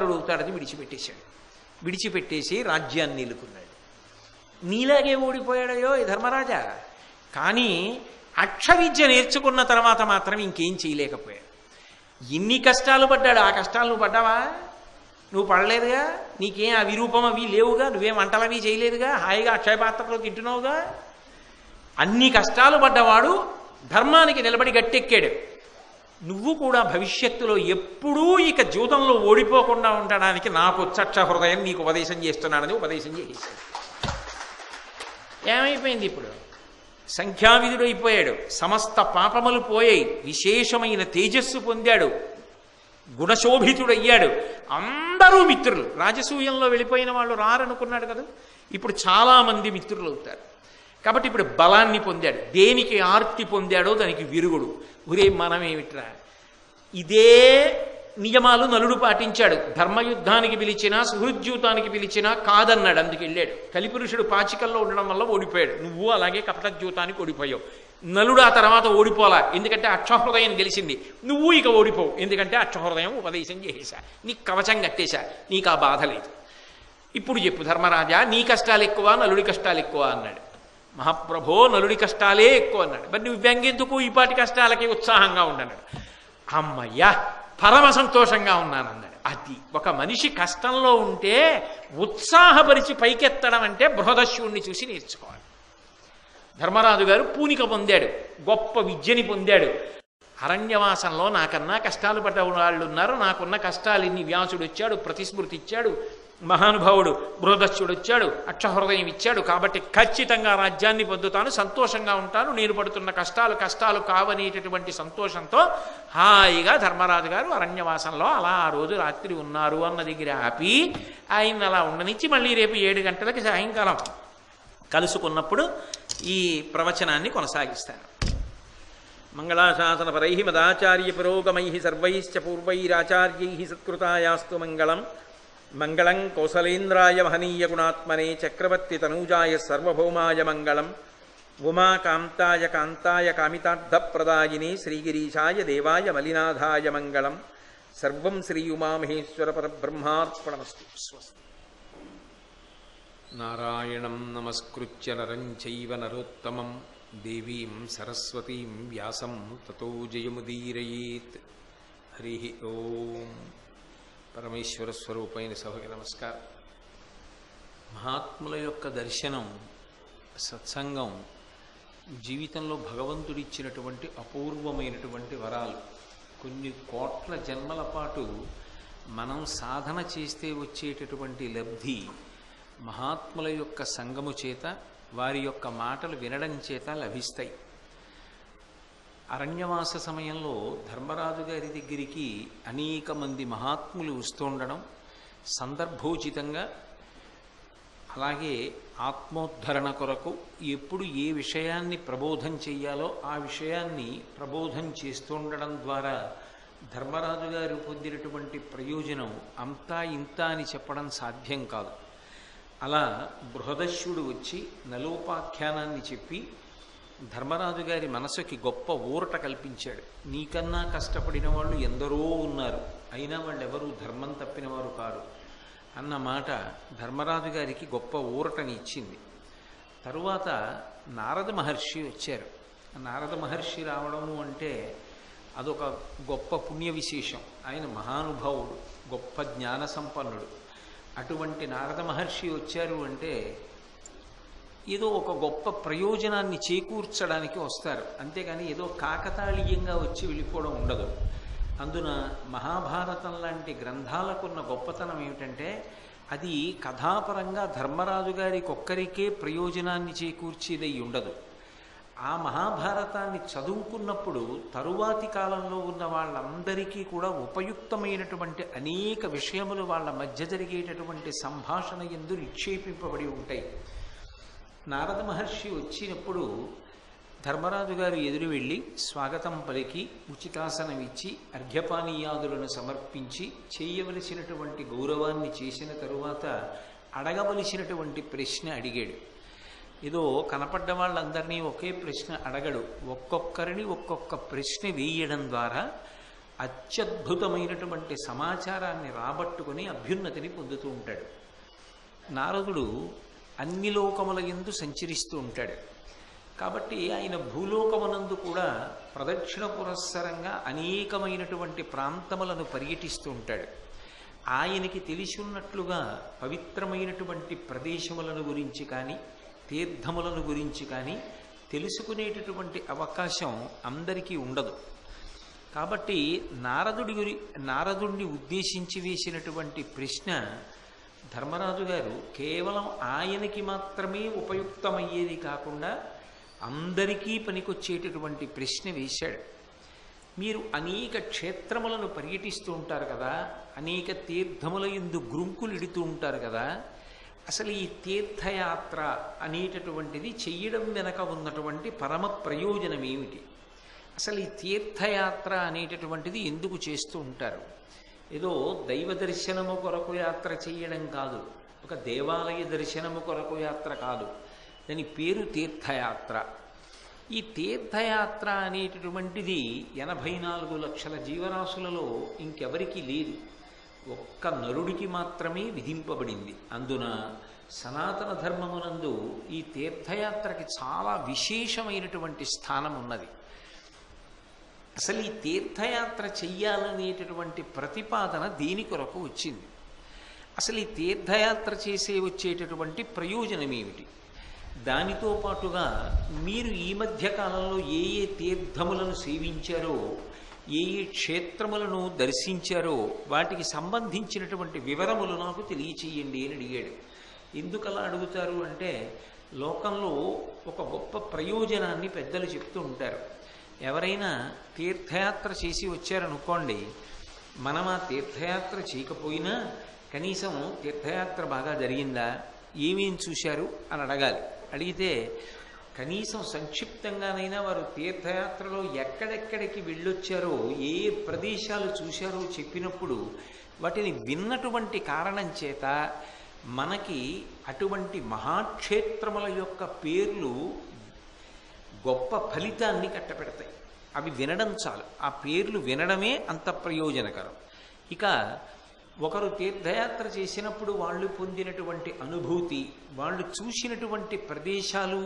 అడుగుతాడని విడిచిపెట్టేశాడు. విడిచిపెట్టేసి రాజ్యాన్ని నిలుకున్నాడు. నీలాగే ఓడిపోయాడయో ఈ ధర్మరాజా. కానీ అక్షవిద్య నేర్చుకున్న తర్వాత మాత్రం ఇంకేం చేయలేకపోయాడు. ఎన్ని కష్టాలు పడ్డాడు. ఆ కష్టాలు నువ్వు పడ్డావా? నువ్వు పడలేదుగా. నీకేం ఆ విరూపం అవి లేవుగా. నువ్వేం వంటలవి చేయలేదుగా. హాయిగా అక్షయపాత్రలో తింటున్నావుగా. అన్ని కష్టాలు పడ్డవాడు ధర్మానికి నిలబడి గట్టెక్కాడు. నువ్వు కూడా భవిష్యత్తులో ఎప్పుడూ ఇక జీవితంలో ఓడిపోకుండా ఉండడానికి నాకు చక్ష హృదయం నీకు ఉపదేశం చేస్తున్నానని ఉపదేశం చేసేసాడు. ఏమైపోయింది? ఇప్పుడు సంఖ్యావిధుడైపోయాడు. సమస్త పాపములు పోయాయి. విశేషమైన తేజస్సు పొందాడు. గుణశోభితుడయ్యాడు. అందరూ మిత్రులు. రాజసూయంలో వెళ్ళిపోయిన వాళ్ళు రారనుకున్నాడు కదా. ఇప్పుడు చాలామంది మిత్రులు అవుతారు. కాబట్టి ఇప్పుడు బలాన్ని పొందాడు. దేనికి ఆర్తి పొందాడో దానికి విరుగుడు. ఒరే మనమేమిట్రా, ఇదే నియమాలు నలుడు పాటించాడు. ధర్మయుద్ధానికి పిలిచినా సుహృద్యూతానికి పిలిచినా కాదన్నాడు. అందుకు వెళ్ళాడు. కలిపురుషుడు పాచికల్లో ఉండడం వల్ల ఓడిపోయాడు. నువ్వు అలాగే కపటద్యూతానికి ఓడిపోయావు. నలుడు ఆ తర్వాత ఓడిపోలా. ఎందుకంటే అక్షహృదయం గెలిచింది. నువ్వు ఇక ఓడిపోవు. ఎందుకంటే అక్షహృదయం ఉపదేశం చేసేశా. నీకు కవచం కట్టేశా. నీకు ఆ బాధ లేదు. ఇప్పుడు చెప్పు ధర్మరాజా, నీ కష్టాలు ఎక్కువ నలుడి కష్టాలు ఎక్కువ అన్నాడు. మహాప్రభో, నలుడి కష్టాలే ఎక్కువ అన్నాడు. మరి నువ్వు వ్యంగెందుకు? ఈ పాటి కష్టాలకి ఉత్సాహంగా ఉండన్నాడు. అమ్మయ్యా, పరమ సంతోషంగా ఉన్నానన్నాడు. అది ఒక మనిషి కష్టంలో ఉంటే ఉత్సాహపరిచి పైకెత్తడం అంటే బృహదస్యుణ్ణి చూసి నేర్చుకోవాలి. ధర్మరాజు గారు పూనిక పొందాడు. గొప్ప విద్యని పొందాడు. అరణ్యవాసంలో నాకన్నా కష్టాలు పడ్డ వాళ్ళు ఉన్నారు. నాకున్న కష్టాలు ఇన్ని. వ్యాసుడు వచ్చాడు, ప్రతిస్మృతి ఇచ్చాడు, మహానుభావుడు బృహదస్యుడు వచ్చాడు, అక్షహృదయం ఇచ్చాడు. కాబట్టి ఖచ్చితంగా రాజ్యాన్ని పొందుతాను, సంతోషంగా ఉంటాను. నేను పడుతున్న కష్టాలు కావనేటటువంటి సంతోషంతో హాయిగా ధర్మరాజు గారు అరణ్యవాసంలో అలా ఆ రోజు రాత్రి ఉన్నారు అన్న దగ్గర ఆపి ఆయన అలా ఉండనిచ్చి మళ్ళీ రేపు 7 గంటలకి సాయంకాలం కలుసుకున్నప్పుడు ఈ ప్రవచనాన్ని కొనసాగిస్తాను. మంగళాశాసనపరై మదాచార్య పురోగమై సర్వైశ్చ పూర్వైరాచార్యై సత్కృతాయాస్తు మంగళం. మంగళం కౌసలేంద్రాయ మహనీయ గుణాత్మనే చక్రవర్తి తనూజాయ సర్వభౌమాయ మంగళం. ఉమాకాంతాయ కాంతాయ కామితార్థప్రదాయినే శ్రీగిరీశాయ దేవాయ మలినాథాయ మంగళం. సర్వం శ్రీ ఉమామహేశ్వర పరబ్రహ్మార్పణమస్తు. స్వస్తి. నారాయణం నమస్కృత్య నరం చైవ నరోత్తమం దేవీం సరస్వతీం వ్యాసం తతో జయముదీరయేత్. హరి ఓం. పరమేశ్వర స్వరూపైన సభకి నమస్కారం. మహాత్ముల యొక్క దర్శనం, సత్సంగం జీవితంలో భగవంతుడిచ్చినటువంటి అపూర్వమైనటువంటి వరాలు. కొన్ని కోట్ల జన్మల పాటు మనం సాధన చేస్తే వచ్చేటటువంటి లబ్ధి మహాత్ముల యొక్క సంగము చేత, వారి యొక్క మాటలు వినడం చేత లభిస్తాయి. అరణ్యవాస సమయంలో ధర్మరాజు గారి దగ్గరికి అనేక మంది మహాత్ములు వస్తుండడం, సందర్భోచితంగా అలాగే ఆత్మోద్ధరణ కొరకు ఎప్పుడు ఏ విషయాన్ని ప్రబోధం చెయ్యాలో ఆ విషయాన్ని ప్రబోధం చేస్తుండడం ద్వారా ధర్మరాజు గారు పొందినటువంటి ప్రయోజనం అంతా ఇంత అని చెప్పడం సాధ్యం కాదు. అలా బృహదస్యుడు వచ్చి నలోపాఖ్యానాన్ని చెప్పి ధర్మరాజు గారి మనసుకి గొప్ప ఊరట కల్పించాడు. నీకన్నా కష్టపడిన వాళ్ళు ఎందరో ఉన్నారు, అయినా వాళ్ళెవరూ ధర్మం తప్పినవారు కారు అన్న మాట ధర్మరాజు గారికి గొప్ప ఊరటని ఇచ్చింది. తరువాత నారద మహర్షి వచ్చారు. నారద మహర్షి రావడము అంటే అదొక గొప్ప పుణ్య విశేషం. ఆయన మహానుభావుడు, గొప్ప జ్ఞాన సంపన్నుడు. అటువంటి నారద మహర్షి వచ్చారు అంటే ఏదో ఒక గొప్ప ప్రయోజనాన్ని చేకూర్చడానికి వస్తారు. అంతేగాని ఏదో కాకతాళీయంగా వచ్చి వెళ్ళిపోవడం ఉండదు. అందున మహాభారతం లాంటి గ్రంథాలకున్న గొప్పతనం ఏమిటంటే అది కథాపరంగా ధర్మరాజు గారికి ఒక్కరికే ప్రయోజనాన్ని చేకూర్చేదై ఉండదు. ఆ మహాభారతాన్ని చదువుకున్నప్పుడు తరువాతి కాలంలో ఉన్న వాళ్ళందరికీ కూడా ఉపయుక్తమైనటువంటి అనేక విషయములు వాళ్ళ మధ్య జరిగేటటువంటి సంభాషణ యందు నిక్షేపింపబడి ఉంటాయి. నారద మహర్షి వచ్చినప్పుడు ధర్మరాజు గారు ఎదురు వెళ్ళి స్వాగతం పలికి ఉచితాసనం ఇచ్చి అర్ఘ్యపానీయాదులను సమర్పించి చేయవలసినటువంటి గౌరవాన్ని చేసిన తరువాత అడగవలసినటువంటి ప్రశ్న అడిగాడు. ఏదో కనపడ్డ వాళ్ళందరినీ ఒకే ప్రశ్న అడగడు. ఒక్కొక్కరిని ఒక్కొక్క ప్రశ్న వేయడం ద్వారా అత్యద్భుతమైనటువంటి సమాచారాన్ని రాబట్టుకొని అభ్యున్నతిని పొందుతూ ఉంటాడు. నారదుడు అన్ని లోకముల యందు సంచరిస్తూ ఉంటాడు. కాబట్టి ఆయన భూలోకమునందు కూడా ప్రదక్షిణ పురస్సరంగా అనేకమైనటువంటి ప్రాంతములను పర్యటిస్తూ ఉంటాడు. ఆయనకి తెలిసి ఉన్నట్లుగా పవిత్రమైనటువంటి ప్రదేశములను గురించి కానీ తీర్థములను గురించి కానీ తెలుసుకునేటటువంటి అవకాశం అందరికీ ఉండదు. కాబట్టి నారదుడిని ఉద్దేశించి వేసినటువంటి ప్రశ్న ధర్మరాజు గారు కేవలం ఆయనకి మాత్రమే ఉపయుక్తమయ్యేది కాకుండా అందరికీ పనికొచ్చేటటువంటి ప్రశ్న వేశాడు. మీరు అనేక క్షేత్రములను పర్యటిస్తూ ఉంటారు కదా, అనేక తీర్థముల యందు గ్రుంకులు ఇడుతూ ఉంటారు కదా, అసలు ఈ తీర్థయాత్ర అనేటటువంటిది చెయ్యడం వెనక ఉన్నటువంటి పరమ ప్రయోజనం ఏమిటి? అసలు ఈ తీర్థయాత్ర అనేటటువంటిది ఎందుకు చేస్తూ ఉంటారు? ఏదో దైవ దర్శనము కొరకు యాత్ర చేయడం కాదు, ఒక దేవాలయ దర్శనము కొరకు యాత్ర కాదు, దాని పేరు తీర్థయాత్ర. ఈ తీర్థయాత్ర అనేటటువంటిది 84 లక్షల జీవరాశులలో ఇంకెవరికి లేదు, ఒక్క నరుడికి మాత్రమే విధింపబడింది. అందున సనాతన ధర్మమునందు ఈ తీర్థయాత్రకి చాలా విశేషమైనటువంటి స్థానం ఉన్నది. అసలు ఈ తీర్థయాత్ర చెయ్యాలనేటటువంటి ప్రతిపాదన దేని కొరకు వచ్చింది? అసలు ఈ తీర్థయాత్ర చేసే వచ్చేటటువంటి ప్రయోజనం ఏమిటి? దానితో పాటుగా మీరు ఈ మధ్య కాలంలో ఏ ఏ తీర్థములను సేవించారో, ఏ ఏ క్షేత్రములను దర్శించారో వాటికి సంబంధించినటువంటి వివరములు నాకు తెలియచేయండి అని అడిగాడు. ఎందుకలా అడుగుతారు అంటే, లోకంలో ఒక గొప్ప ప్రయోజనాన్ని పెద్దలు చెప్తూ ఉంటారు. ఎవరైనా తీర్థయాత్ర చేసి వచ్చారనుకోండి, మనం ఆ తీర్థయాత్ర చేయకపోయినా కనీసం తీర్థయాత్ర బాగా జరిగిందా, ఏమేం చూశారు అని అడగాలి. అడిగితే కనీసం సంక్షిప్తంగానైనా వారు తీర్థయాత్రలో ఎక్కడెక్కడికి వెళ్ళొచ్చారో, ఏ ప్రదేశాలు చూశారో చెప్పినప్పుడు వాటిని విన్నటువంటి కారణం చేత మనకి అటువంటి మహాక్షేత్రముల యొక్క పేర్లు గొప్ప ఫలితాన్ని కట్టపెడతాయి. అవి వినడం చాలు, ఆ పేర్లు వినడమే అంత ప్రయోజనకరం. ఇక ఒకరు తీర్థయాత్ర చేసినప్పుడు వాళ్ళు పొందినటువంటి అనుభూతి, వాళ్ళు చూసినటువంటి ప్రదేశాలు,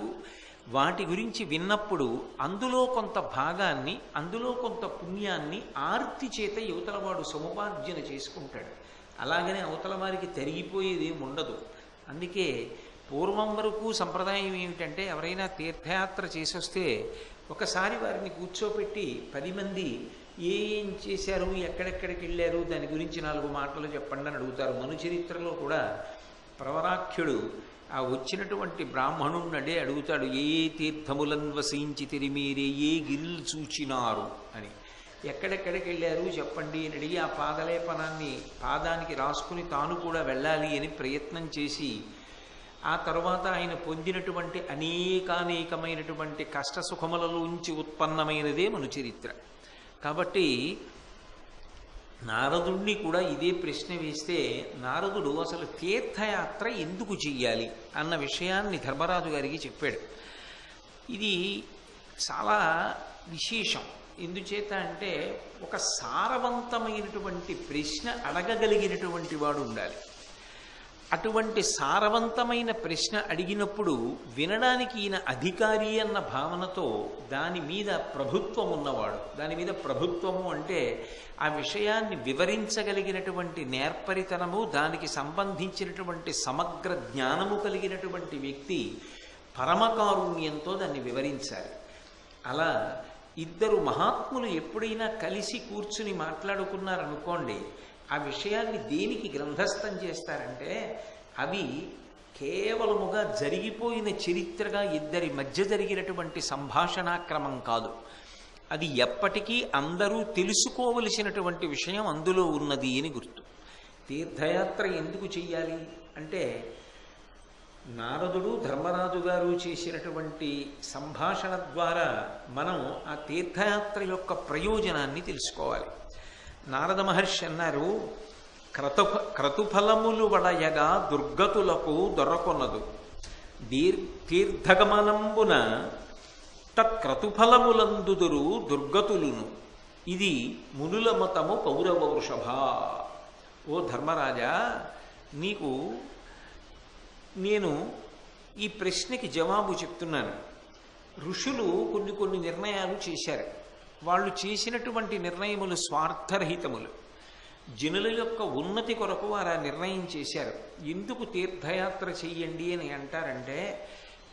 వాటి గురించి విన్నప్పుడు అందులో కొంత భాగాన్ని, అందులో కొంత పుణ్యాన్ని ఆర్తి చేత యువతలవాడు సముపార్జన చేసుకుంటాడు. అలాగనే అవతల వారికి తరిగిపోయేది ఉండదు. అందుకే పూర్వం వరకు సంప్రదాయం ఏమిటంటే, ఎవరైనా తీర్థయాత్ర చేసొస్తే ఒకసారి వారిని కూర్చోపెట్టి 10 మంది ఏం చేశారు, ఎక్కడెక్కడికి వెళ్ళారు, దాని గురించి 4 మాటలు చెప్పండి అని అడుగుతారు. మనుచరిత్రలో కూడా ప్రవరాఖ్యుడు ఆ వచ్చినటువంటి బ్రాహ్మణుడినడే అడుగుతాడు, ఏ తీర్థములను వసించి తిరిమీరే ఏ గిరిలు చూచినారు అని. ఎక్కడెక్కడికి వెళ్ళారు చెప్పండి అని అడిగి ఆ పాదలేపనాన్ని పాదానికి రాసుకుని తాను కూడా వెళ్ళాలి అని ప్రయత్నం చేసి, ఆ తర్వాత ఆయన పొందినటువంటి అనేకానేకమైనటువంటి కష్టసుఖములలోంచి ఉత్పన్నమైనదే మనుచరిత్ర. కాబట్టి నారదుణ్ణి కూడా ఇదే ప్రశ్న వేస్తే, నారదుడు అసలు తీర్థయాత్ర ఎందుకు చెయ్యాలి అన్న విషయాన్ని ధర్మరాజు గారికి చెప్పాడు. ఇది చాలా విశేషం. ఎందుచేత అంటే, ఒక సారవంతమైనటువంటి ప్రశ్న అడగగలిగినటువంటి వాడు ఉండాలి. అటువంటి సారవంతమైన ప్రశ్న అడిగినప్పుడు వినడానికి ఈయన అధికారి అన్న భావనతో దాని మీద ప్రభుత్వం ఉన్నవాడు, దాని మీద ప్రభుత్వము అంటే ఆ విషయాన్ని వివరించగలిగినటువంటి నేర్పరితనము, దానికి సంబంధించినటువంటి సమగ్ర జ్ఞానము కలిగినటువంటి వ్యక్తి పరమకారుణ్యంతో దాన్ని వివరించాలి. అలా ఇద్దరు మహాత్ములు ఎప్పుడైనా కలిసి కూర్చుని మాట్లాడుకున్నారనుకోండి, ఆ విషయాన్ని దేనికి గ్రంథస్థం చేస్తారంటే, అవి కేవలముగా జరిగిపోయిన చరిత్రగా ఇద్దరి మధ్య జరిగినటువంటి సంభాషణాక్రమం కాదు. అది ఎప్పటికీ అందరూ తెలుసుకోవలసినటువంటి విషయం అందులో ఉన్నది అని గుర్తు. తీర్థయాత్ర ఎందుకు చెయ్యాలి అంటే, నారదుడు ధర్మరాజు గారు చేసినటువంటి సంభాషణ ద్వారా మనం ఆ తీర్థయాత్ర యొక్క ప్రయోజనాన్ని తెలుసుకోవాలి. నారద మహర్షి అన్నారు, క్రతుఫలములు వడయగా దుర్గతులకు దొరకొనదు, తీర్థగమనంబున తత్క్రతుఫలములందుదురు దుర్గతులును, ఇది మునుల మతము కౌరవ వృషభ. ఓ ధర్మరాజా, నీకు నేను ఈ ప్రశ్నకి జవాబు చెప్తున్నాను. ఋషులు కొన్ని నిర్ణయాలు చేశారు. వాళ్ళు చేసినటువంటి నిర్ణయములు స్వార్థరహితములు. జనుల యొక్క ఉన్నతి కొరకు వారు ఆ నిర్ణయం చేశారు. ఎందుకు తీర్థయాత్ర చెయ్యండి అని అంటారంటే,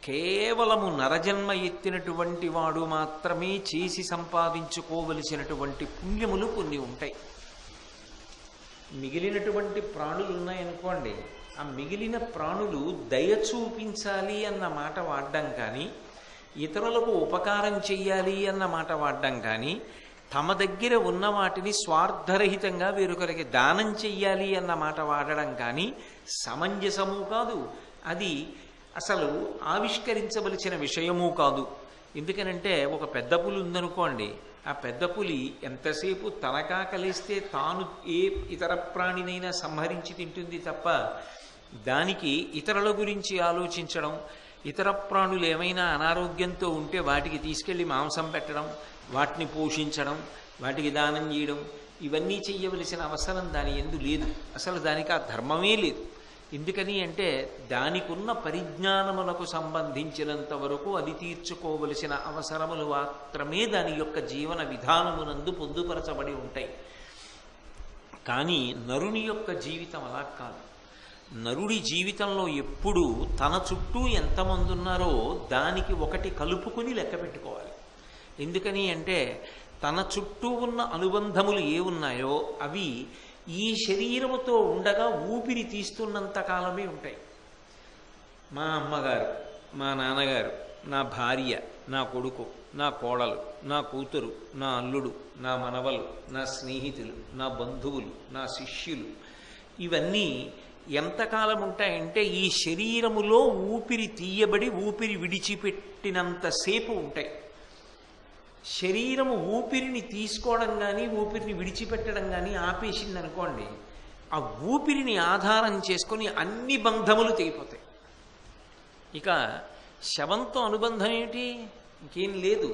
కేవలము నరజన్మ ఎత్తినటువంటి వాడు మాత్రమే చేసి సంపాదించుకోవలసినటువంటి పుణ్యములు కొన్ని ఉంటాయి. మిగిలినటువంటి ప్రాణులు ఉన్నాయనుకోండి, ఆ మిగిలిన ప్రాణులు దయ చూపించాలి అన్న మాట వాడడం కానీ, ఇతరులకు ఉపకారం చెయ్యాలి అన్న మాట వాడడం కానీ, తమ దగ్గర ఉన్న వాటిని స్వార్థరహితంగా వేరొకరికి దానం చెయ్యాలి అన్న మాట వాడడం కానీ సమంజసము కాదు. అది అసలు ఆవిష్కరించవలసిన విషయము కాదు. ఎందుకనంటే ఒక పెద్ద పులి ఉందనుకోండి, ఆ పెద్ద పులి ఎంతసేపు తనకాకలిస్తే తాను ఏ ఇతర ప్రాణినైనా సంహరించి తింటుంది తప్ప దానికి ఇతరుల గురించి ఆలోచించడం, ఇతర ప్రాణులు ఏమైనా అనారోగ్యంతో ఉంటే వాటికి తీసుకెళ్ళి మాంసం పెట్టడం, వాటిని పోషించడం, వాటికి దానం చేయడం, ఇవన్నీ చెయ్యవలసిన అవసరం దాని యందు లేదు. అసలు దానికి ఆ ధర్మమే లేదు. ఎందుకని అంటే దానికి ఉన్న పరిజ్ఞానములకు సంబంధించినంత వరకు అది తీర్చుకోవలసిన అవసరములు మాత్రమే దాని యొక్క జీవన విధానమునందు పొందుపరచబడి ఉంటాయి. కానీ నరుని యొక్క జీవితం అలా కాదు. నరుడి జీవితంలో ఎప్పుడూ తన చుట్టూ ఎంతమంది ఉన్నారో దానికి ఒకటి కలుపుకుని లెక్క పెట్టుకోవాలి. ఎందుకని అంటే తన చుట్టూ ఉన్న అనుబంధములు ఏ ఉన్నాయో అవి ఈ శరీరముతో ఉండగా ఊపిరి తీస్తున్నంత కాలమే ఉంటాయి. మా అమ్మగారు, మా నాన్నగారు, నా భార్య, నా కొడుకు, నా కోడలు, నా కూతురు, నా అల్లుడు, నా మనవలు, నా స్నేహితులు, నా బంధువులు, నా శిష్యులు, ఇవన్నీ ఎంతకాలం ఉంటాయంటే ఈ శరీరములో ఊపిరి తీయబడి ఊపిరి విడిచిపెట్టినంతసేపు ఉంటాయి. శరీరము ఊపిరిని తీసుకోవడం కానీ ఊపిరిని విడిచిపెట్టడం కానీ ఆపేసింది అనుకోండి, ఆ ఊపిరిని ఆధారం చేసుకొని అన్ని బంధములు తెగిపోతాయి. ఇక శవంతో అనుబంధం ఏమిటి? ఇంకేం లేదు.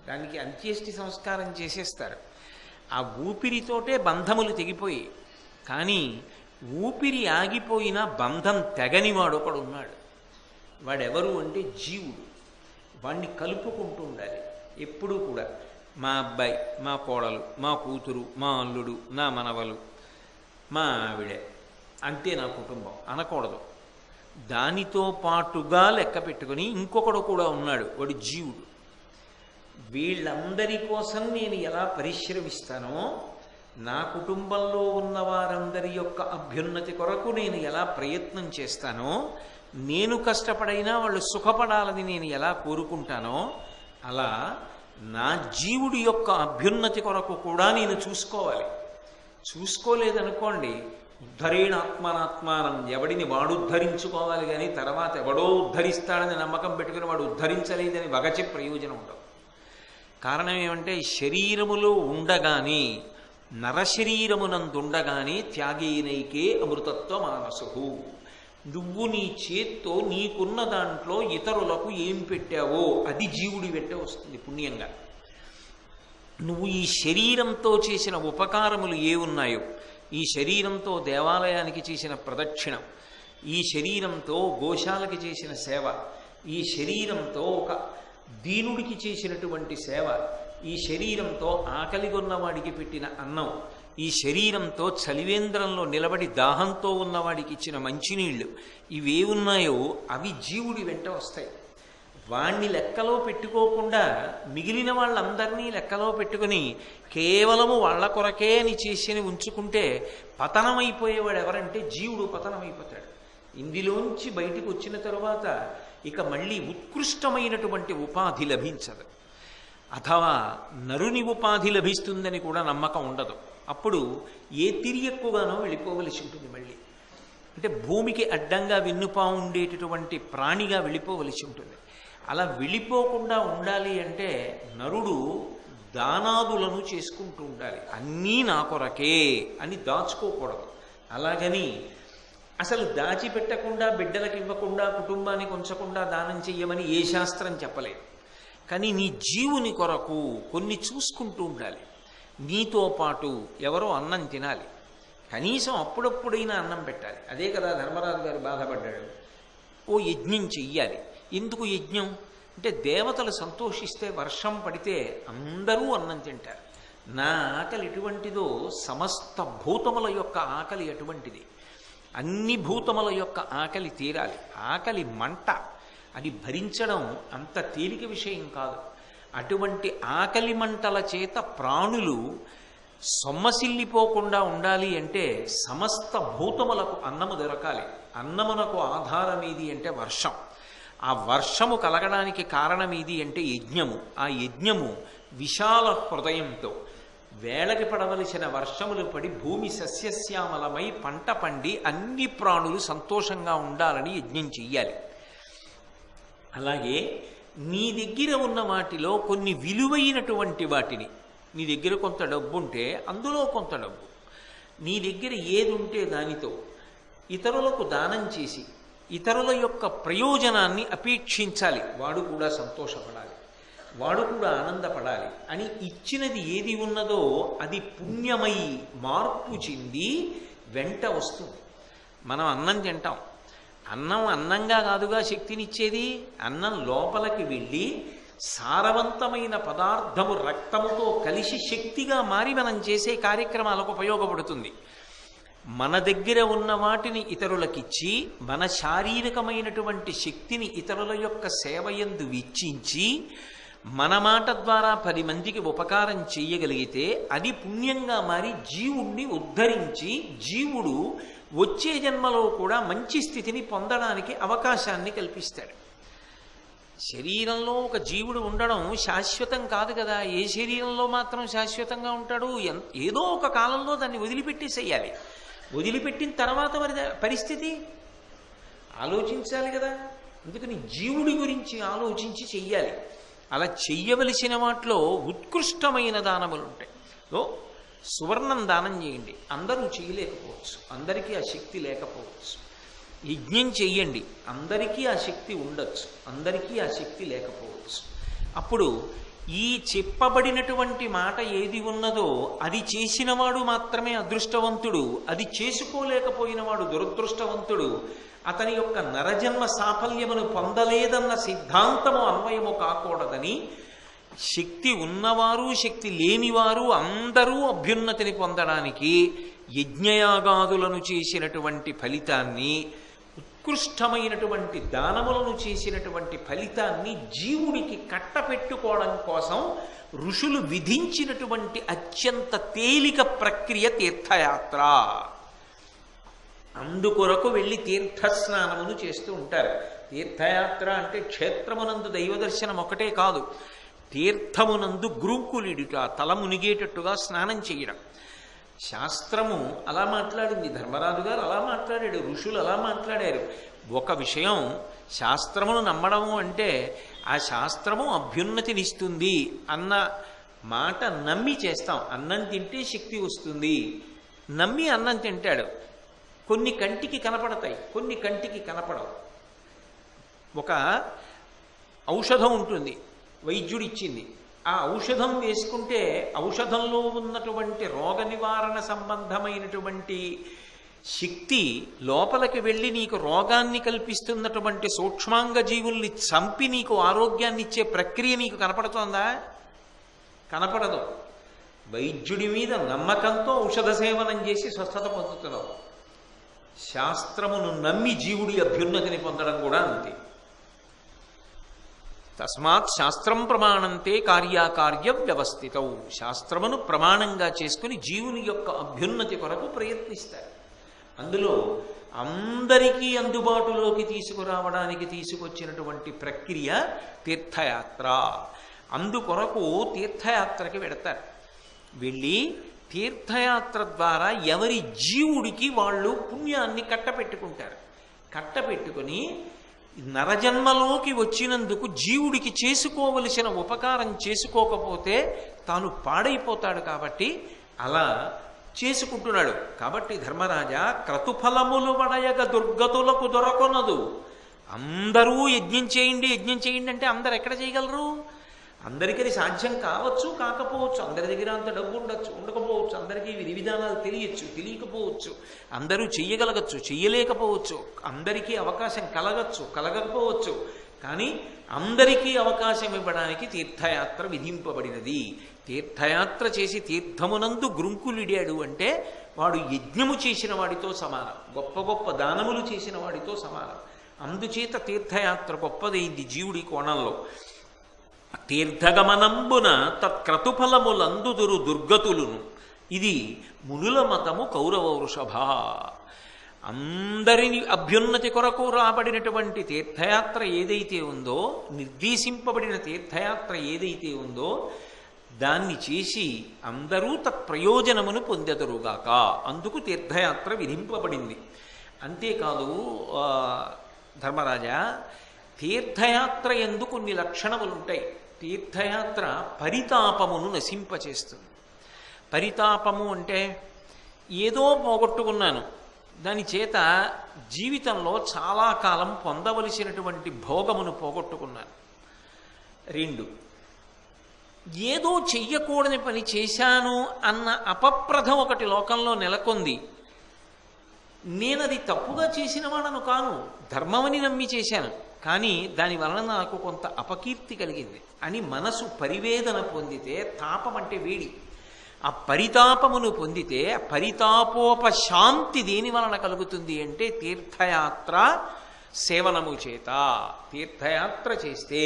దానికి అంత్యేష్టి సంస్కారం చేసేస్తారు. ఆ ఊపిరితోటే బంధములు తెగిపోయి. కానీ ఊపిరి ఆగిపోయినా బంధం తెగని వాడు ఒకడు ఉన్నాడు. వాడెవరు అంటే జీవుడు. వాణ్ణి కలుపుకుంటూ ఉండాలి ఎప్పుడూ కూడా. మా అబ్బాయి, మా కోడలు, మా కూతురు, మా అల్లుడు, నా మనవలు, మా ఆవిడే, అంతే నా కుటుంబం అనకూడదు. దానితో పాటుగా లెక్క పెట్టుకొని ఇంకొకడు కూడా ఉన్నాడు, వాడు జీవుడు. వీళ్ళందరి కోసం నేను ఎలా పరిశ్రమిస్తానో, నా కుటుంబంలో ఉన్న వారందరి యొక్క అభ్యున్నతి కొరకు నేను ఎలా ప్రయత్నం చేస్తానో, నేను కష్టపడైనా వాళ్ళు సుఖపడాలని నేను ఎలా కోరుకుంటానో, అలా నా జీవుడి యొక్క అభ్యున్నతి కొరకు కూడా నేను చూసుకోవాలి. చూసుకోలేదనుకోండి, ఉద్ధరేణ ఆత్మానాత్మానం, ఎవడిని వాడు ఉద్ధరించుకోవాలి కానీ తర్వాత ఎవడో ఉద్ధరిస్తాడని నమ్మకం పెట్టుకుని వాడు ఉద్ధరించలేదని వగచి ప్రయోజనం ఉండదు. కారణం ఏమంటే శరీరములో ఉండగానే, నరశరీరమునందుండగానే త్యాగేనైకే అమృతత్వ మానసు. నువ్వు నీ చేత్తో నీకున్న దాంట్లో ఇతరులకు ఏం పెట్టావో అది జీవుడి వెంట వస్తుంది పుణ్యంగా. నువ్వు ఈ శరీరంతో చేసిన ఉపకారములు ఏ ఉన్నాయో, ఈ శరీరంతో దేవాలయానికి చేసిన ప్రదక్షిణం, ఈ శరీరంతో గోశాలకి చేసిన సేవ, ఈ శరీరంతో ఒక దీనుడికి చేసినటువంటి సేవ, ఈ శరీరంతో ఆకలిగొన్నవాడికి పెట్టిన అన్నం, ఈ శరీరంతో చలివేంద్రంలో నిలబడి దాహంతో ఉన్నవాడికి ఇచ్చిన మంచినీళ్ళు, ఇవే ఉన్నాయో అవి జీవుడి వెంట వస్తాయి. వాణ్ణి లెక్కలో పెట్టుకోకుండా మిగిలిన వాళ్ళందరినీ లెక్కలో పెట్టుకుని కేవలము వాళ్ళ కొరకే అని చేసి ఉంచుకుంటే పతనమైపోయేవాడు ఎవరంటే జీవుడు పతనమైపోతాడు. ఇందులోంచి బయటికి వచ్చిన తరువాత ఇక మళ్ళీ ఉత్కృష్టమైనటువంటి ఉపాధి లభించదు. అథవా నరుని ఉపాధి లభిస్తుందని కూడా నమ్మకం ఉండదు. అప్పుడు ఏ తిరియక్కుగానో వెళ్ళిపోవలసి ఉంటుంది. మళ్ళీ అంటే భూమికి అడ్డంగా వెన్నుపా ఉండేటటువంటి ప్రాణిగా వెళ్ళిపోవలసి ఉంటుంది. అలా వెళ్ళిపోకుండా ఉండాలి అంటే నరుడు దానాదులను చేసుకుంటూ ఉండాలి. అన్నీ నా కొరకే అని దాచుకోకూడదు. అలాగని అసలు దాచిపెట్టకుండా, బిడ్డలకు ఇవ్వకుండా, కుటుంబానికి ఉంచకుండా దానం చెయ్యమని ఏ శాస్త్రం చెప్పలేదు. కానీ నీ జీవుని కొరకు కొన్ని చూసుకుంటూ ఉండాలి. నీతో పాటు ఎవరో అన్నం తినాలి, కనీసం అప్పుడప్పుడైనా అన్నం పెట్టాలి. అదే కదా ధర్మరాజు గారు బాధపడ్డాడు. ఓ యజ్ఞం చెయ్యాలి. ఎందుకు యజ్ఞం అంటే దేవతలు సంతోషిస్తే వర్షం పడితే అందరూ అన్నం తింటారు. నా ఆకలి ఎటువంటిదో సమస్త భూతముల యొక్క ఆకలి అటువంటిది. అన్ని భూతముల యొక్క ఆకలి తీరాలి. ఆకలి మంట, అది భరించడం అంత తేలిక విషయం కాదు. అటువంటి ఆకలి మంటల చేత ప్రాణులు సొమ్మసిల్లిపోకుండా ఉండాలి అంటే సమస్త భూతములకు అన్నము దొరకాలి. అన్నమునకు ఆధారం ఏది అంటే వర్షం. ఆ వర్షము కలగడానికి కారణం ఏది అంటే యజ్ఞము. ఆ యజ్ఞము విశాల హృదయంతో వేళకి పడవలసిన వర్షములు పడి భూమి సస్యశ్యామలమై పంట పండి అన్ని ప్రాణులు సంతోషంగా ఉండాలని యజ్ఞం చెయ్యాలి. అలాగే నీ దగ్గర ఉన్న వాటిలో కొన్ని విలువైనటువంటి వాటిని, నీ దగ్గర కొంత డబ్బు ఉంటే అందులో కొంత డబ్బు, నీ దగ్గర ఏది ఉంటే దానితో ఇతరులకు దానం చేసి ఇతరుల యొక్క ప్రయోజనాన్ని అపేక్షించాలి. వాడు కూడా సంతోషపడాలి, వాడు కూడా ఆనందపడాలి అని ఇచ్చినది ఏది ఉన్నదో అది పుణ్యమై మార్పు చెంది వెంట వస్తుంది. మనం అన్నం తింటాం, అన్నం అన్నంగా కాదుగా శక్తినిచ్చేది. అన్నం లోపలికి వెళ్ళి సారవంతమైన పదార్థము రక్తముతో కలిసి శక్తిగా మారి మనం చేసే కార్యక్రమాలకు ఉపయోగపడుతుంది. మన దగ్గర ఉన్న వాటిని ఇతరులకిచ్చి మన శారీరకమైనటువంటి శక్తిని ఇతరుల యొక్క సేవయందు వెచ్చించి మన మాట ద్వారా 10 మందికి ఉపకారం చెయ్యగలిగితే అది పుణ్యంగా మారి జీవుణ్ణి ఉద్ధరించి జీవుడు వచ్చే జన్మలో కూడా మంచి స్థితిని పొందడానికి అవకాశాన్ని కల్పిస్తాడు. శరీరంలో ఒక జీవుడు ఉండడం శాశ్వతం కాదు కదా. ఏ శరీరంలో మాత్రం శాశ్వతంగా ఉంటాడు? ఏదో ఒక కాలంలో దాన్ని వదిలిపెట్టేసేయాలి. వదిలిపెట్టిన తర్వాత మరి పరిస్థితి ఆలోచించాలి కదా. అందుకని జీవుడి గురించి ఆలోచించి చెయ్యాలి. అలా చెయ్యవలసిన వాటిలో ఉత్కృష్టమైన దానములు ఉంటాయి. సువర్ణం దానం చేయండి. అందరూ చేయలేకపోవచ్చు, అందరికీ ఆ శక్తి లేకపోవచ్చు. యజ్ఞం చెయ్యండి, అందరికీ ఆ శక్తి ఉండొచ్చు, అందరికీ ఆ శక్తి లేకపోవచ్చు. అప్పుడు ఈ చెప్పబడినటువంటి మాట ఏది ఉన్నదో అది చేసినవాడు మాత్రమే అదృష్టవంతుడు, అది చేసుకోలేకపోయినవాడు దురదృష్టవంతుడు. అతని యొక్క నరజన్మ సాఫల్యమును పొందలేదన్న సిద్ధాంతము అన్వయము కాకూడదని శక్తి ఉన్నవారు శక్తి లేనివారు అందరూ అభ్యున్నతిని పొందడానికి యజ్ఞయాగాదులను చేసినటువంటి ఫలితాన్ని, ఉత్కృష్టమైనటువంటి దానములను చేసినటువంటి ఫలితాన్ని జీవుడికి కట్టపెట్టుకోవడం కోసం ఋషులు విధించినటువంటి అత్యంత తేలిక ప్రక్రియ తీర్థయాత్ర. అందుకొరకు వెళ్ళి తీర్థస్నానమును చేస్తూ ఉంటారు. తీర్థయాత్ర అంటే క్షేత్రమునందు దైవదర్శనం ఒకటే కాదు, తీర్థమునందు గ్రూకులిడుట, తల మునిగేటట్టుగా స్నానం చేయడం. శాస్త్రము అలా మాట్లాడింది, ధర్మరాజు గారు అలా మాట్లాడాడు, ఋషులు అలా మాట్లాడారు. ఒక విషయం, శాస్త్రమును నమ్మడము అంటే ఆ శాస్త్రము అభ్యున్నతినిస్తుంది అన్న మాట నమ్మి చేస్తాం. అన్నం తింటే శక్తి వస్తుంది, నమ్మి అన్నం తింటాడు. కొన్ని కంటికి కనపడతాయి, కొన్ని కంటికి కనపడవు. ఒక ఔషధం ఉంటుంది, వైద్యుడిచ్చింది. ఆ ఔషధం వేసుకుంటే ఔషధంలో ఉన్నటువంటి రోగ నివారణ సంబంధమైనటువంటి శక్తి లోపలికి వెళ్ళి నీకు రోగాన్ని కల్పిస్తున్నటువంటి సూక్ష్మాంగ జీవుల్ని చంపి నీకు ఆరోగ్యాన్ని ఇచ్చే ప్రక్రియ నీకు కనపడుతోందా? కనపడదు. వైద్యుడి మీద నమ్మకంతో ఔషధ సేవనం చేసి స్వస్థత పొందుతున్నావు. శాస్త్రమును నమ్మి జీవుడి అభ్యున్నతిని పొందడం కూడా అంతే. తస్మాత్ శాస్త్రం ప్రమాణంతే కార్యాకార్య వ్యవస్థితం. శాస్త్రమును ప్రమాణంగా చేసుకుని జీవుని యొక్క అభ్యున్నతి కొరకు ప్రయత్నిస్తారు. అందులో అందరికీ అందుబాటులోకి తీసుకురావడానికి తీసుకొచ్చినటువంటి ప్రక్రియ తీర్థయాత్ర. అందుకొరకు తీర్థయాత్రకి వెడతారు. వెళ్ళి తీర్థయాత్ర ద్వారా ఎవరి జీవుడికి వాళ్ళు పుణ్యాన్ని కట్టపెట్టుకుంటారు. కట్టపెట్టుకుని నరజన్మలోకి వచ్చినందుకు జీవుడికి చేసుకోవలసిన ఉపకారం చేసుకోకపోతే తాను పాడైపోతాడు. కాబట్టి అలా చేసుకుంటున్నాడు. కాబట్టి ధర్మరాజా, క్రతుఫలములు వడయగ దుర్గతులకు దొరకొనదు. అందరూ యజ్ఞం చేయండి యజ్ఞం చేయండి అంటే అందరు ఎక్కడ చేయగలరు? అందరికీ అది సాధ్యం కావచ్చు, కాకపోవచ్చు. అందరి దగ్గర అంత డబ్బు ఉండొచ్చు, ఉండకపోవచ్చు. అందరికీ విధి విధానాలు తెలియచ్చు, తెలియకపోవచ్చు. అందరూ చెయ్యగలగచ్చు, చెయ్యలేకపోవచ్చు. అందరికీ అవకాశం కలగచ్చు, కలగకపోవచ్చు. కానీ అందరికీ అవకాశం ఇవ్వడానికి తీర్థయాత్ర విధింపబడినది. తీర్థయాత్ర చేసి తీర్థమునందు గ్రుంకులిడాడు అంటే వాడు యజ్ఞము చేసిన వాడితో సమానం, గొప్ప గొప్ప దానములు చేసిన వాడితో సమానం. అందుచేత తీర్థయాత్ర గొప్పదైంది జీవుడి కోణంలో. తీర్థగమనంబున తత్క్రతుఫలములందుదురు దుర్గతులును, ఇది మునుల మతము కౌరవ వృషభ. అందరిని అభ్యున్నతి కొరకు రాబడినటువంటి తీర్థయాత్ర ఏదైతే ఉందో, నిర్దేశింపబడిన తీర్థయాత్ర ఏదైతే ఉందో, దాన్ని చేసి అందరూ తత్ప్రయోజనమును పొందెదరుగాక. అందుకు తీర్థయాత్ర విధింపబడింది. అంతేకాదు ధర్మరాజా, తీర్థయాత్ర యందు కొన్ని లక్షణములు ఉంటాయి. తీర్థయాత్ర పరితాపమును నశింపచేస్తుంది. పరితాపము అంటే ఏదో పోగొట్టుకున్నాను, దాని చేత జీవితంలో చాలా కాలం పొందవలసినటువంటి భోగమును పోగొట్టుకున్నాను. 2, ఏదో చెయ్యకూడని పని చేశాను అన్న అపప్రథ ఒకటి లోకంలో నెలకొంది. నేనది తప్పుగా చేసిన వాడను కాను, ధర్మమని నమ్మి చేశాను, కానీ దానివలన నాకు కొంత అపకీర్తి కలిగింది అని మనసు పరివేదన పొందితే, తాపం అంటే వేడి, ఆ పరితాపమును పొందితే, పరితాపోపశాంతి దేని వలన కలుగుతుంది అంటే తీర్థయాత్ర సేవనము చేత. తీర్థయాత్ర చేస్తే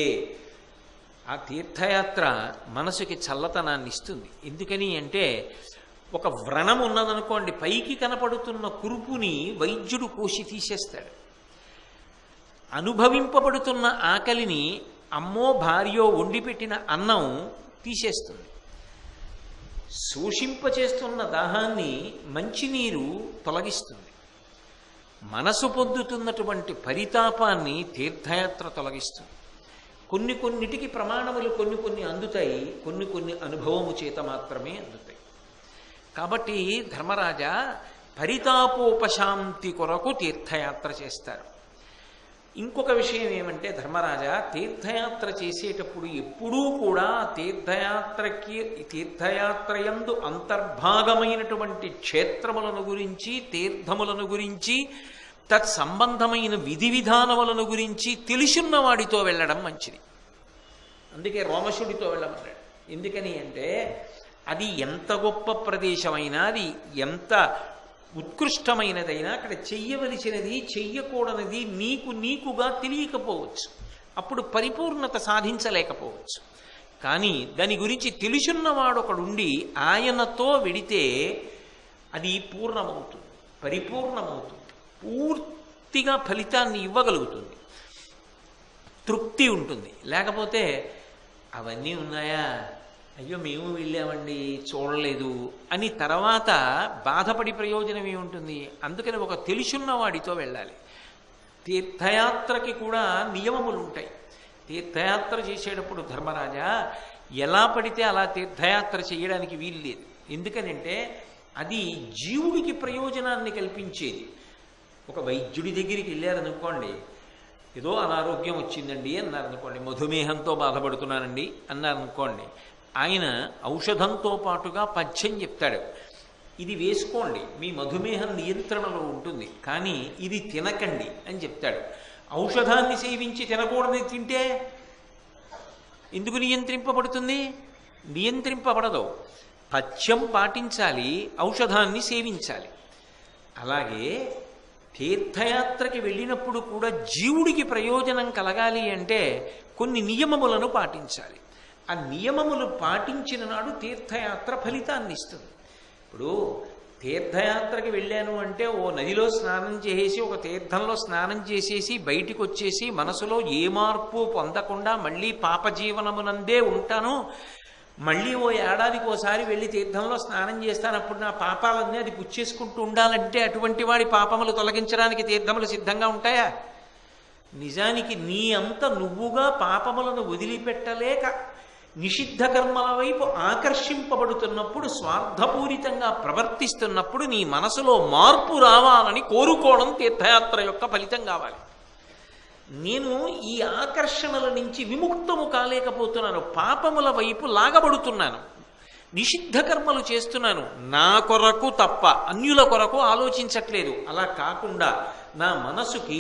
ఆ తీర్థయాత్ర మనసుకి చల్లతనాన్ని ఇస్తుంది. ఎందుకని అంటే ఒక వ్రణం ఉన్నదనుకోండి, పైకి కనపడుతున్న కురుపుని వైద్యుడు కోసి తీసేస్తాడు. అనుభవింపబడుతున్న ఆకలిని అమ్మో భార్యో వండిపెట్టిన అన్నం తీసేస్తుంది. శోషింపచేస్తున్న దాహాన్ని మంచినీరు తొలగిస్తుంది. మనసు పొందుతున్నటువంటి పరితాపాన్ని తీర్థయాత్ర తొలగిస్తుంది. కొన్నిటికి ప్రమాణములు కొన్ని అందుతాయి, కొన్ని అనుభవము చేత మాత్రమే అందుతాయి. కాబట్టి ధర్మరాజా, పరితాపోపశాంతి కొరకు తీర్థయాత్ర చేస్తారు. ఇంకొక విషయం ఏమంటే ధర్మరాజా, తీర్థయాత్ర చేసేటప్పుడు ఎప్పుడూ కూడా తీర్థయాత్రయందు అంతర్భాగమైనటువంటి క్షేత్రములను గురించి, తీర్థములను గురించి, తత్సంబంధమైన విధి విధానములను గురించి తెలుసున్న వాడితో వెళ్ళడం మంచిది. అందుకే రోమశుడితో వెళ్ళమన్నాడు. ఎందుకని అంటే అది ఎంత గొప్ప ప్రదేశమైనా, అది ఎంత ఉత్కృష్టమైనదైనా, అక్కడ చెయ్యవలసినది చెయ్యకూడనిది నీకుగా తెలియకపోవచ్చు, అప్పుడు పరిపూర్ణత సాధించలేకపోవచ్చు. కానీ దాని గురించి తెలుసున్నవాడు ఒకడుండి ఆయనతో వెడితే అది పూర్ణమవుతుంది, పరిపూర్ణమవుతుంది, పూర్తిగా ఫలితాన్ని ఇవ్వగలుగుతుంది, తృప్తి ఉంటుంది. లేకపోతే అవన్నీ ఉన్నాయా, అయ్యో మేము వెళ్ళామండి చూడలేదు అని తర్వాత బాధపడి ప్రయోజనం ఏముంటుంది? అందుకని ఒక తెలుసున్న వాడితో వెళ్ళాలి. తీర్థయాత్రకి కూడా నియమములు ఉంటాయి. తీర్థయాత్ర చేసేటప్పుడు ధర్మరాజా, ఎలా పడితే అలా తీర్థయాత్ర చేయడానికి వీలు లేదు. ఎందుకనంటే అది జీవుడికి ప్రయోజనాన్ని కల్పించేది. ఒక వైద్యుడి దగ్గరికి వెళ్ళారనుకోండి, ఏదో అనారోగ్యం వచ్చిందండి అన్నారనుకోండి, మధుమేహంతో బాధపడుతున్నానండి అన్నారనుకోండి, ఆయన ఔషధంతో పాటుగా పథ్యం చెప్తాడు. ఇది వేసుకోండి, మీ మధుమేహం నియంత్రణలో ఉంటుంది, కానీ ఇది తినకండి అని చెప్తాడు. ఔషధాన్ని సేవించి తినకూడదని తింటే ఎందుకు నియంత్రింపబడుతుంది? నియంత్రింపబడదు. పథ్యం పాటించాలి, ఔషధాన్ని సేవించాలి. అలాగే తీర్థయాత్రకి వెళ్ళినప్పుడు కూడా జీవుడికి ప్రయోజనం కలగాలి అంటే కొన్ని నియమములను పాటించాలి. ఆ నియమములు పాటించిన నాడు తీర్థయాత్ర ఫలితాన్ని ఇస్తుంది. ఇప్పుడు తీర్థయాత్రకి వెళ్ళాను అంటే ఓ నదిలో స్నానం చేసేసి, ఒక తీర్థంలో స్నానం చేసేసి బయటికి వచ్చేసి మనసులో ఏ మార్పు పొందకుండా మళ్ళీ పాపజీవనమునందే ఉంటాను, మళ్ళీ ఓ ఏడాదికి ఓసారి వెళ్ళి తీర్థంలో స్నానం చేస్తాను, అప్పుడు నా పాపాలన్నీ అది పుచ్చేసుకుంటూ ఉండాలంటే అటువంటి వాడి పాపములు తొలగించడానికి తీర్థములు సిద్ధంగా ఉంటాయా? నిజానికి నీ అంత నువ్వుగా పాపములను వదిలిపెట్టలేక నిషిద్ధ కర్మల వైపు ఆకర్షింపబడుతున్నప్పుడు, స్వార్థపూరితంగా ప్రవర్తిస్తున్నప్పుడు నీ మనసులో మార్పు రావాలని కోరుకోవడం తీర్థయాత్ర యొక్క ఫలితం కావాలి. నేను ఈ ఆకర్షణల నుంచి విముక్తము కాలేకపోతున్నాను, పాపముల వైపు లాగబడుతున్నాను, నిషిద్ధ కర్మలు చేస్తున్నాను, నా కొరకు తప్ప అన్యుల కొరకు ఆలోచించట్లేదు. అలా కాకుండా నా మనసుకి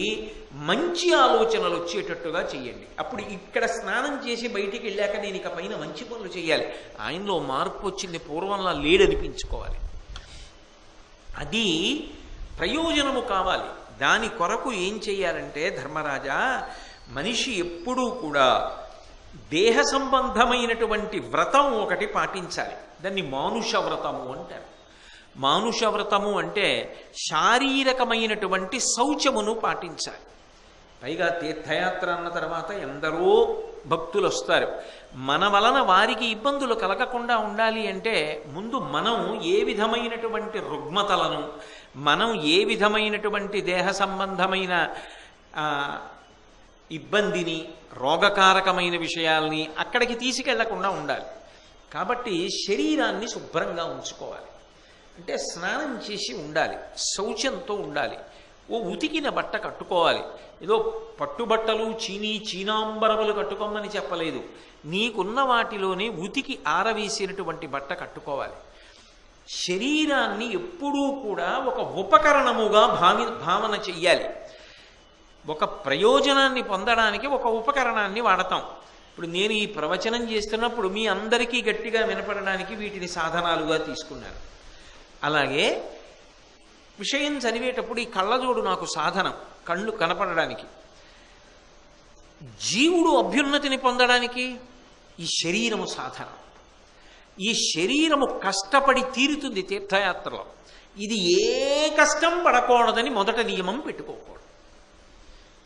మంచి ఆలోచనలు వచ్చేటట్టుగా చెయ్యండి. అప్పుడు ఇక్కడ స్నానం చేసి బయటికి వెళ్ళాక నేను ఇక పైన మంచి పనులు చేయాలి, ఆయనలో మార్పు వచ్చింది, పూర్వంలా లేడనిపించుకోవాలి. అది ప్రయోజనము కావాలి. దాని కొరకు ఏం చెయ్యాలంటే ధర్మరాజా, మనిషి ఎప్పుడూ కూడా దేహ సంబంధమైనటువంటి వ్రతం ఒకటి పాటించాలి. దాన్ని మానుష వ్రతము అంటారు. మానుష వ్రతము అంటే శారీరకమైనటువంటి శౌచమును పాటించాలి. పైగా తీర్థయాత్ర అన్న తర్వాత ఎందరో భక్తులు వస్తారు. మన వలన వారికి ఇబ్బందులు కలగకుండా ఉండాలి అంటే ముందు మనం ఏ విధమైనటువంటి రుగ్మతలను, మనం ఏ విధమైనటువంటి దేహ సంబంధమైన ఇబ్బందిని, రోగకారకమైన విషయాల్ని అక్కడికి తీసుకెళ్లకుండా ఉండాలి. కాబట్టి శరీరాన్ని శుభ్రంగా ఉంచుకోవాలి. అంటే స్నానం చేసి ఉండాలి, శౌచంతో ఉండాలి, ఓ ఉతికిన బట్ట కట్టుకోవాలి. ఏదో పట్టుబట్టలు చీనాంబరములు కట్టుకోమని చెప్పలేదు. నీకున్న వాటిలోనే ఉతికి ఆరవేసినటువంటి బట్ట కట్టుకోవాలి. శరీరాన్ని ఎప్పుడూ కూడా ఒక ఉపకరణముగా భావన చెయ్యాలి. ఒక ప్రయోజనాన్ని పొందడానికి ఒక ఉపకరణాన్ని వాడతాం. ఇప్పుడు నేను ఈ ప్రవచనం చేస్తున్నప్పుడు మీ అందరికీ గట్టిగా వినపడడానికి వీటిని సాధనాలుగా తీసుకున్నాను. అలాగే విషయం చదివేటప్పుడు ఈ కళ్ళజోడు నాకు సాధనం, కళ్ళు కనపడడానికి. జీవుడు అభ్యున్నతిని పొందడానికి ఈ శరీరము సాధనం. ఈ శరీరము కష్టపడి తీరుతుంది తీర్థయాత్రలో. ఇది ఏ కష్టం పడకూడదని మొదట నియమం పెట్టుకోకూడదు.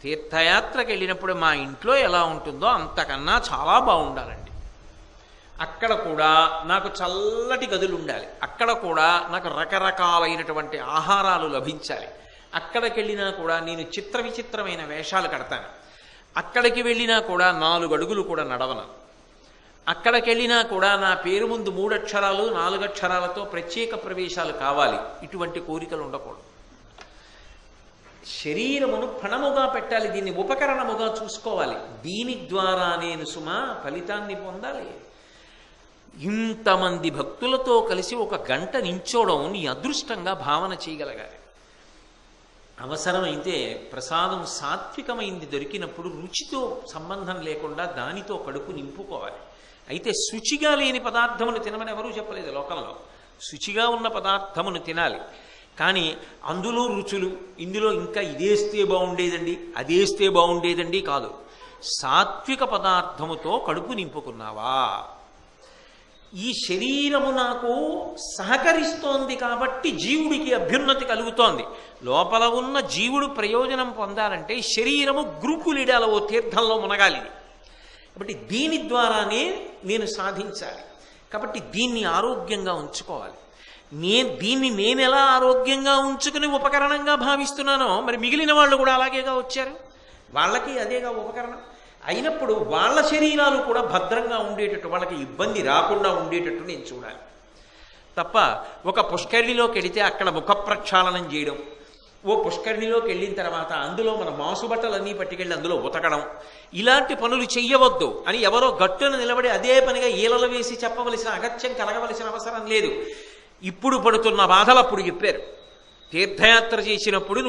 తీర్థయాత్రకు వెళ్ళినప్పుడు మా ఇంట్లో ఎలా ఉంటుందో అంతకన్నా చాలా బాగుండాలండి. అక్కడ కూడా నాకు చల్లటి గదులు ఉండాలి, అక్కడ కూడా నాకు రకరకాలైనటువంటి ఆహారాలు లభించాలి. అక్కడికి వెళ్ళినా కూడా నేను చిత్ర విచిత్రమైన వేషాలు కడతాను. అక్కడికి వెళ్ళినా కూడా 4 అడుగులు కూడా నడవను. అక్కడికి వెళ్ళినా కూడా నా పేరు ముందు 3 అక్షరాలు 4 అక్షరాలతో ప్రత్యేక ప్రవేశాలు కావాలి. ఇటువంటి కోరికలు ఉండకూడదు. శరీరమును పణముగా పెట్టాలి, దీన్ని ఉపకరణముగా చూసుకోవాలి. దీని ద్వారా నేను సుమా ఫలితాన్ని పొందాలి. ఇంతమంది భక్తులతో కలిసి 1 గంట నించోవడం నీ అదృష్టంగా భావన చేయగలగాలి. అవసరమైతే ప్రసాదం సాత్వికమైంది దొరికినప్పుడు రుచితో సంబంధం లేకుండా దానితో కడుపు నింపుకోవాలి. అయితే శుచిగా లేని పదార్థమును తినమని ఎవరూ చెప్పలేదు లోకంలో. శుచిగా ఉన్న పదార్థమును తినాలి. కానీ అందులో రుచులు, ఇందులో ఇంకా ఇదేస్తే బాగుండేదండి అదేస్తే బాగుండేదండి కాదు. సాత్విక పదార్థముతో కడుపు నింపుకున్నావా? ఈ శరీరము నాకు సహకరిస్తోంది కాబట్టి జీవుడికి అభ్యున్నతి కలుగుతోంది. లోపల ఉన్న జీవుడు ప్రయోజనం పొందాలంటే శరీరము గురుకులిడాల ఓ తీర్థంలో మునగాలి. కాబట్టి దీని ద్వారానే నేను సాధించాలి. కాబట్టి దీన్ని ఆరోగ్యంగా ఉంచుకోవాలి. దీన్ని నేను ఎలా ఆరోగ్యంగా ఉంచుకుని ఉపకరణంగా భావిస్తున్నానో మరి మిగిలిన వాళ్ళు కూడా అలాగేగా వచ్చారు, వాళ్ళకి అదేగా ఉపకరణం అయినప్పుడు వాళ్ళ శరీరాలు కూడా భద్రంగా ఉండేటట్టు, వాళ్ళకి ఇబ్బంది రాకుండా ఉండేటట్టు నేను చూడాలి. తప్ప ఒక పుష్కరిణిలోకి వెళితే అక్కడ ముఖ ప్రక్షాళనం చేయడం, ఓ పుష్కరిణిలోకి వెళ్ళిన తర్వాత అందులో మన మాసుబట్టలన్నీ పట్టుకెళ్ళి అందులో ఉతకడం, ఇలాంటి పనులు చెయ్యవద్దు అని ఎవరో గట్టున నిలబడి అదే పనిగా ఈలలు వేసి చెప్పవలసిన అగత్యం కలగవలసిన అవసరం లేదు. ఇప్పుడు పడుతున్న బాధలు అప్పుడు చెప్పారు. తీర్థయాత్ర చేసినప్పుడు